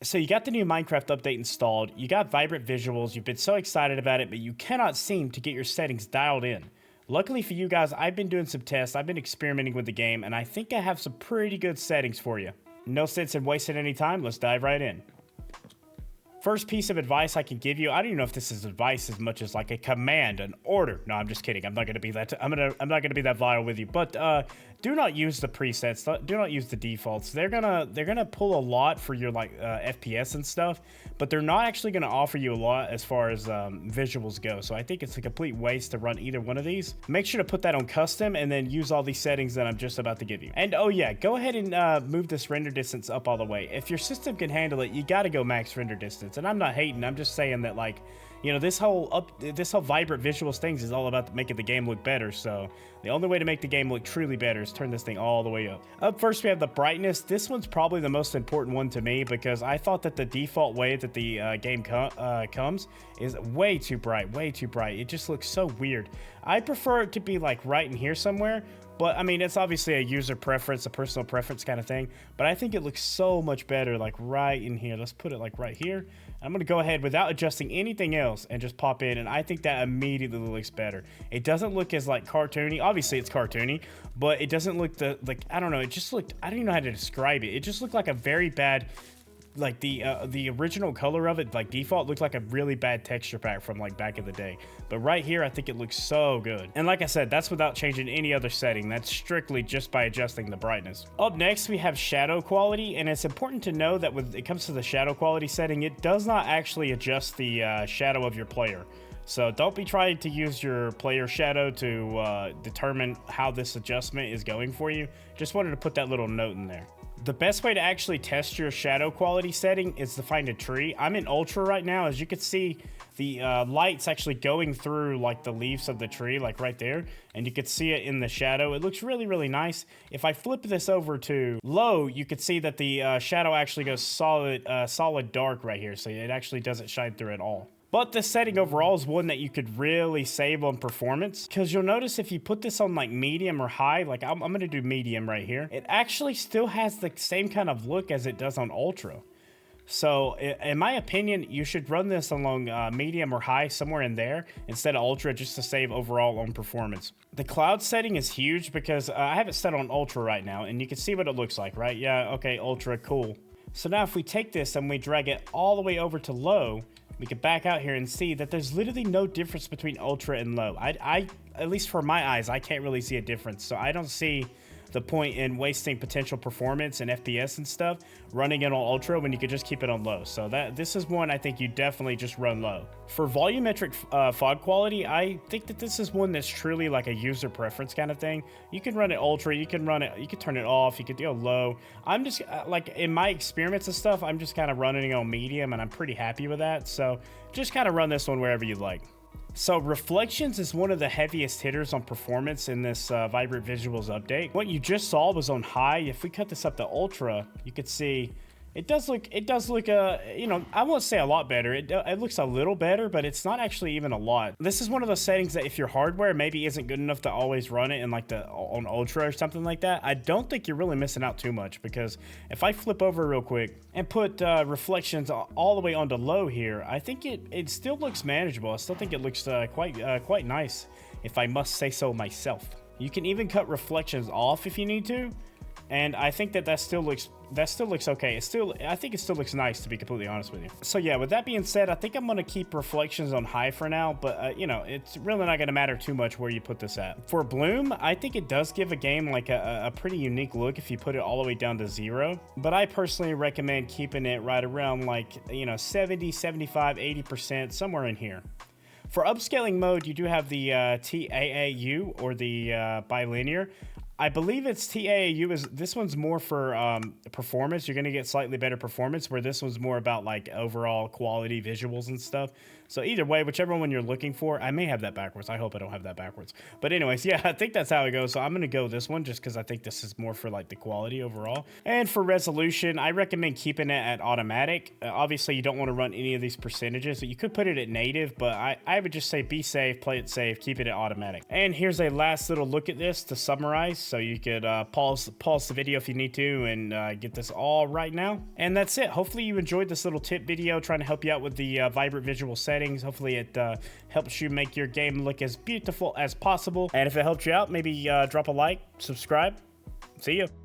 So you got the new Minecraft update installed, you got vibrant visuals, you've been so excited about it, but you cannot seem to get your settings dialed in. Luckily for you guys, I've been doing some tests, I've been experimenting with the game, and I think I have some pretty good settings for you. No sense in wasting any time, let's dive right in. First piece of advice I can give you, I don't even know if this is advice as much as like a command, an order. No, I'm just kidding. I'm not gonna be that. I'm not gonna be that vile with you. But do not use the presets. Do not use the defaults. They're gonna pull a lot for your like FPS and stuff, but they're not actually gonna offer you a lot as far as visuals go. So I think it's a complete waste to run either one of these. Make sure to put that on custom and then use all these settings that I'm just about to give you. And oh yeah, go ahead and move this render distance up all the way. If your system can handle it, you gotta go max render distance. And I'm not hating. I'm just saying that like, you know, this whole vibrant visuals things is all about making the game look better. So the only way to make the game look truly better is turn this thing all the way up. Up first, we have the brightness. This one's probably the most important one to me because I thought that the default way that the game comes is way too bright, way too bright. It just looks so weird. I prefer it to be like right in here somewhere. But I mean, it's obviously a user preference, a personal preference kind of thing. But I think it looks so much better like right in here. Let's put it like right here. I'm going to go ahead without adjusting anything else and just pop in. And I think that immediately looks better. It doesn't look as like cartoony. Obviously, it's cartoony, but it doesn't look like, I don't know. It just looked, I don't even know how to describe it. It just looked like a very bad, like the original color of it, like default, looked like a really bad texture pack from like back in the day. But right here, I think it looks so good. And like I said, that's without changing any other setting. That's strictly just by adjusting the brightness. Up next, we have shadow quality. And it's important to know that when it comes to the shadow quality setting, it does not actually adjust the shadow of your player. So don't be trying to use your player shadow to determine how this adjustment is going for you. Just wanted to put that little note in there. The best way to actually test your shadow quality setting is to find a tree. I'm in ultra right now. As you can see, the light's actually going through like the leaves of the tree, like right there. And you can see it in the shadow. It looks really, really nice. If I flip this over to low, you can see that the shadow actually goes solid dark right here. So it actually doesn't shine through at all. But this setting overall is one that you could really save on performance, because you'll notice if you put this on like medium or high, like I'm going to do medium right here, it actually still has the same kind of look as it does on ultra. So in my opinion, you should run this along medium or high, somewhere in there, instead of ultra, just to save overall on performance. The cloud setting is huge because I have it set on ultra right now, and you can see what it looks like, right? Yeah, okay, ultra, cool. So now if we take this and we drag it all the way over to low, we can back out here and see that there's literally no difference between ultra and low. I at least for my eyes, I can't really see a difference. So I don't see the point in wasting potential performance and FPS and stuff running it on ultra when you could just keep it on low. So this is one I think you definitely just run low. For volumetric fog quality, I think that this is one that's truly like a user preference kind of thing. You can run it ultra, you can turn it off, you could do low. I'm just like in my experiments and stuff, I'm just kind of running it on medium and I'm pretty happy with that. So just kind of run this one wherever you like. So reflections is one of the heaviest hitters on performance in this Vibrant Visuals update. What you just saw was on high. If we cut this up to ultra, you could see it does look, you know, I won't say a lot better. It looks a little better, but it's not actually even a lot. This is one of those settings that if your hardware maybe isn't good enough to always run it in like on ultra or something like that, I don't think you're really missing out too much, because if I flip over real quick and put reflections all the way onto low here, I think it still looks manageable. I still think it looks quite nice, if I must say so myself. You can even cut reflections off if you need to. And I think that still looks okay. I think it still looks nice, to be completely honest with you. So yeah, with that being said, I think I'm gonna keep reflections on high for now, but you know, it's really not gonna matter too much where you put this at. For bloom, I think it does give a game like a pretty unique look if you put it all the way down to 0. But I personally recommend keeping it right around like, you know, 70, 75, 80%, somewhere in here. For upscaling mode, you do have the TAAU or the bilinear. I believe it's TAAU. This one's more for performance. You're going to get slightly better performance, where this one's more about like overall quality visuals and stuff. So either way, whichever one you're looking for, I may have that backwards. I hope I don't have that backwards. But anyways, yeah, I think that's how it goes. So I'm going to go this one just because I think this is more for like the quality overall. And for resolution, I recommend keeping it at automatic. Obviously, you don't want to run any of these percentages. So you could put it at native, but I would just say be safe, play it safe, keep it at automatic. And here's a last little look at this to summarize. so you could pause the video if you need to and get this all right now. And that's it. Hopefully you enjoyed this little tip video trying to help you out with the vibrant visual settings. Hopefully it helps you make your game look as beautiful as possible. And if it helped you out, maybe drop a like, subscribe. See ya.